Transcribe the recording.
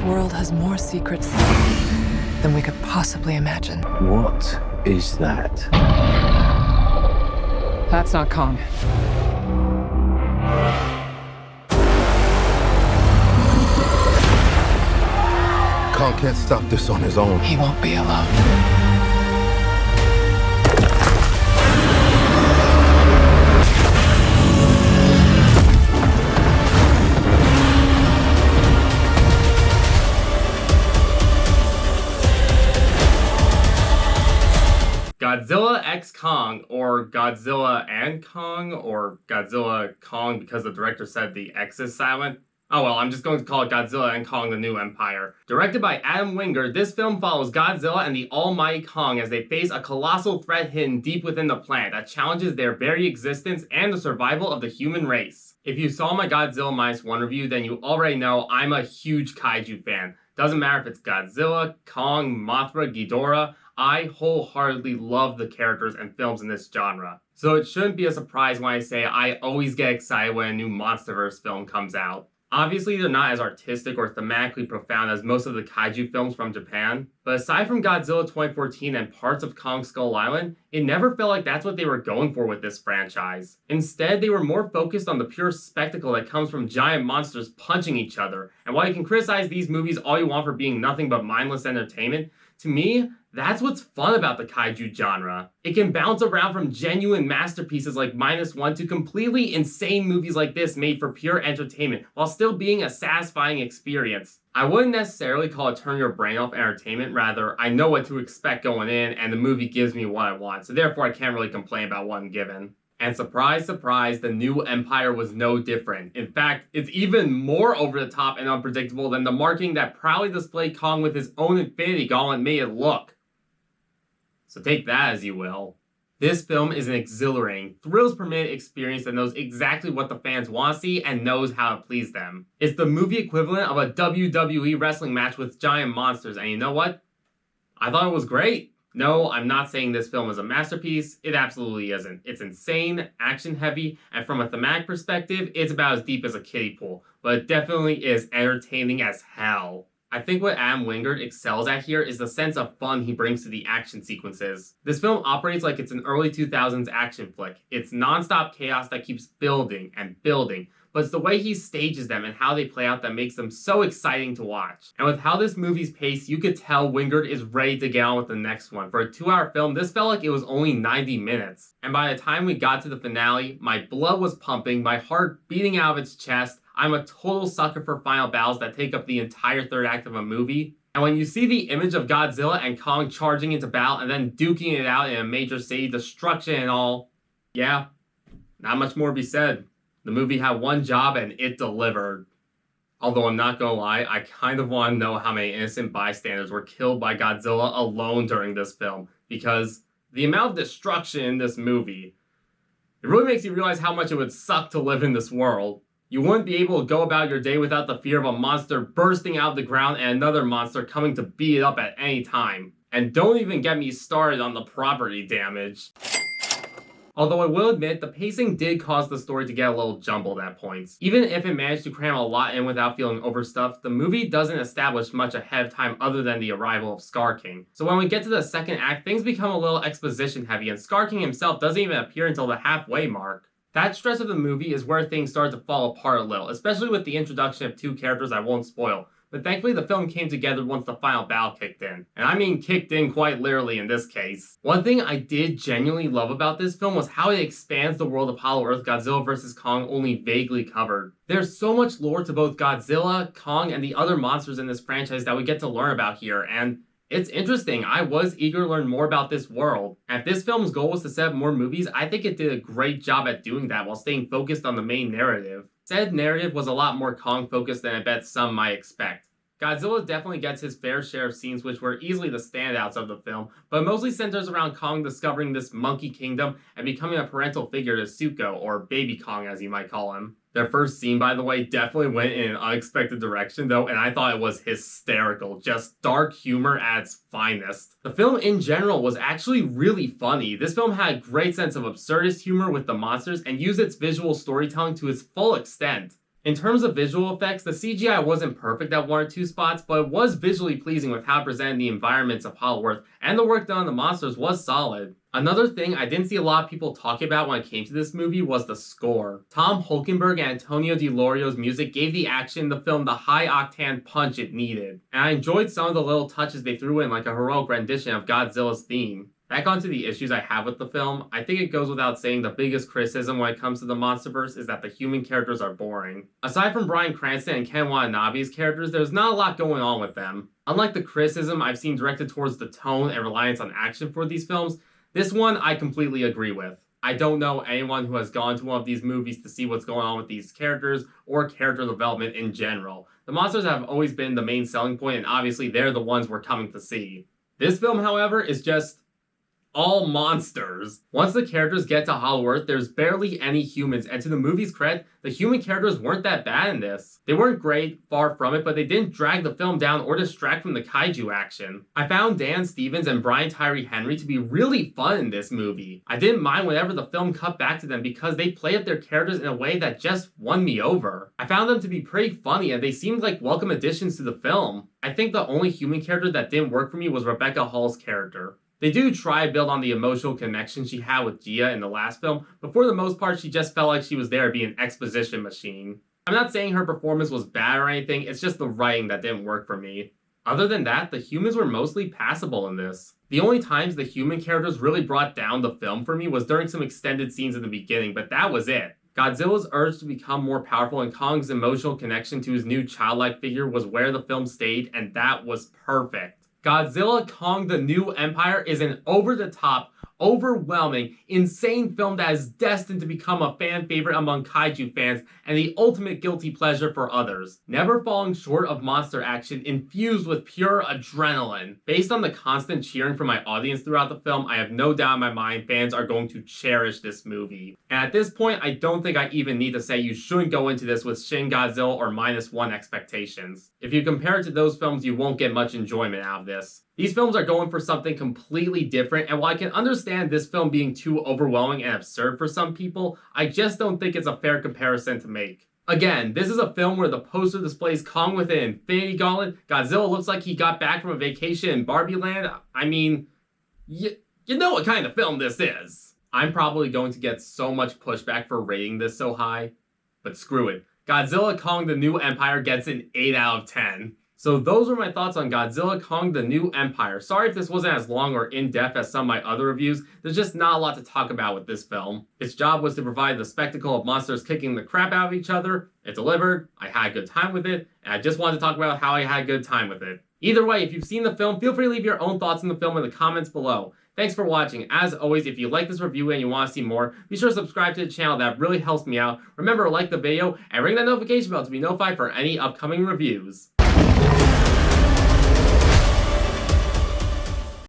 world has more secrets than we could possibly imagine. What is that? That's not Kong. Kong can't stop this on his own. He won't be alone. Godzilla x Kong, or Godzilla and Kong, or Godzilla Kong because the director said the X is silent. Oh well, I'm just going to call it Godzilla and Kong the New Empire. Directed by Adam Wingard, this film follows Godzilla and the almighty Kong as they face a colossal threat hidden deep within the planet that challenges their very existence and the survival of the human race. If you saw my Godzilla -1 review, then you already know I'm a huge kaiju fan. Doesn't matter if it's Godzilla, Kong, Mothra, Ghidorah, I wholeheartedly love the characters and films in this genre. So it shouldn't be a surprise when I say I always get excited when a new Monsterverse film comes out. Obviously, they're not as artistic or thematically profound as most of the kaiju films from Japan, but aside from Godzilla 2014 and parts of Kong Skull Island, it never felt like that's what they were going for with this franchise. Instead, they were more focused on the pure spectacle that comes from giant monsters punching each other, and while you can criticize these movies all you want for being nothing but mindless entertainment, to me, that's what's fun about the kaiju genre. It can bounce around from genuine masterpieces like -1 to completely insane movies like this made for pure entertainment while still being a satisfying experience. I wouldn't necessarily call it turn your brain off entertainment, rather I know what to expect going in and the movie gives me what I want, so therefore I can't really complain about what I'm given. And surprise, surprise, the new Empire was no different. In fact, it's even more over the top and unpredictable than the marketing that proudly displayed Kong with his own Infinity Gauntlet made it look. So take that as you will. This film is an exhilarating, thrills per minute experience that knows exactly what the fans want to see and knows how to please them. It's the movie equivalent of a WWE wrestling match with giant monsters, and you know what? I thought it was great. No, I'm not saying this film is a masterpiece. It absolutely isn't. It's insane, action-heavy, and from a thematic perspective, it's about as deep as a kiddie pool, but it definitely is entertaining as hell. I think what Adam Wingard excels at here is the sense of fun he brings to the action sequences. This film operates like it's an early 2000s action flick. It's non-stop chaos that keeps building and building, but it's the way he stages them and how they play out that makes them so exciting to watch. And with how this movie's paced, you could tell Wingard is ready to get on with the next one. For a 2-hour film, this felt like it was only 90 minutes. And by the time we got to the finale, my blood was pumping, my heart beating out of its chest. I'm a total sucker for final battles that take up the entire third act of a movie. And when you see the image of Godzilla and Kong charging into battle and then duking it out in a major city, destruction and all, yeah, not much more to be said. The movie had one job and it delivered. Although I'm not gonna lie, I kind of want to know how many innocent bystanders were killed by Godzilla alone during this film, because the amount of destruction in this movie, it really makes you realize how much it would suck to live in this world. You wouldn't be able to go about your day without the fear of a monster bursting out of the ground and another monster coming to beat it up at any time. And don't even get me started on the property damage. Although I will admit, the pacing did cause the story to get a little jumbled at points. Even if it managed to cram a lot in without feeling overstuffed, the movie doesn't establish much ahead of time other than the arrival of Scar King. So when we get to the second act, things become a little exposition heavy, and Scar King himself doesn't even appear until the halfway mark. That stretch of the movie is where things start to fall apart a little, especially with the introduction of two characters I won't spoil. But thankfully the film came together once the final battle kicked in. And I mean kicked in quite literally in this case. One thing I did genuinely love about this film was how it expands the world of Hollow Earth Godzilla vs. Kong only vaguely covered. There's so much lore to both Godzilla, Kong, and the other monsters in this franchise that we get to learn about here, and it's interesting. I was eager to learn more about this world. And if this film's goal was to set up more movies, I think it did a great job at doing that while staying focused on the main narrative. Said narrative was a lot more Kong focused than I bet some might expect. Godzilla definitely gets his fair share of scenes which were easily the standouts of the film, but mostly centers around Kong discovering this monkey kingdom and becoming a parental figure to Zuko, or Baby Kong as you might call him. Their first scene, by the way, definitely went in an unexpected direction though, and I thought it was hysterical. Just dark humor at its finest. The film in general was actually really funny. This film had a great sense of absurdist humor with the monsters and used its visual storytelling to its full extent. In terms of visual effects, the CGI wasn't perfect at one or two spots, but it was visually pleasing with how it presented the environments of Hollow, and the work done on the monsters was solid. Another thing I didn't see a lot of people talking about when it came to this movie was the score. Tom Hulkenberg and Antonio Di Lorio's music gave the action in the film the high-octane punch it needed, and I enjoyed some of the little touches they threw in, like a heroic rendition of Godzilla's theme. Back onto the issues I have with the film, I think it goes without saying the biggest criticism when it comes to the Monsterverse is that the human characters are boring. Aside from Bryan Cranston and Ken Watanabe's characters, there's not a lot going on with them. Unlike the criticism I've seen directed towards the tone and reliance on action for these films, this one I completely agree with. I don't know anyone who has gone to one of these movies to see what's going on with these characters or character development in general. The monsters have always been the main selling point, and obviously they're the ones we're coming to see. This film, however, is just all monsters. Once the characters get to Hollow, there's barely any humans, and to the movie's credit, the human characters weren't that bad in this. They weren't great, far from it, but they didn't drag the film down or distract from the kaiju action. I found Dan Stevens and Brian Tyree Henry to be really fun in this movie. I didn't mind whenever the film cut back to them because they played up their characters in a way that just won me over. I found them to be pretty funny, and they seemed like welcome additions to the film. I think the only human character that didn't work for me was Rebecca Hall's character. They do try to build on the emotional connection she had with Gia in the last film, but for the most part she just felt like she was there to be an exposition machine. I'm not saying her performance was bad or anything, it's just the writing that didn't work for me. Other than that, the humans were mostly passable in this. The only times the human characters really brought down the film for me was during some extended scenes in the beginning, but that was it. Godzilla's urge to become more powerful and Kong's emotional connection to his new childlike figure was where the film stayed, and that was perfect. Godzilla Kong the New Empire is an over-the-top, overwhelming, insane film that is destined to become a fan favorite among kaiju fans and the ultimate guilty pleasure for others. Never falling short of monster action infused with pure adrenaline. Based on the constant cheering from my audience throughout the film, I have no doubt in my mind fans are going to cherish this movie. And at this point, I don't think I even need to say you shouldn't go into this with Shin Godzilla or -1 expectations. If you compare it to those films, you won't get much enjoyment out of this. These films are going for something completely different, and while I can understand this film being too overwhelming and absurd for some people, I just don't think it's a fair comparison to make. Again, this is a film where the poster displays Kong with an infinity gauntlet, Godzilla looks like he got back from a vacation in Barbie Land. I mean, you know what kind of film this is. I'm probably going to get so much pushback for rating this so high, but screw it. Godzilla Kong the New Empire gets an 8 out of 10. So those were my thoughts on Godzilla Kong the New Empire. Sorry if this wasn't as long or in-depth as some of my other reviews. There's just not a lot to talk about with this film. Its job was to provide the spectacle of monsters kicking the crap out of each other. It delivered, I had a good time with it, and I just wanted to talk about how I had a good time with it. Either way, if you've seen the film, feel free to leave your own thoughts on the film in the comments below. Thanks for watching. As always, if you like this review and you want to see more, be sure to subscribe to the channel. That really helps me out. Remember to like the video and ring that notification bell to be notified for any upcoming reviews.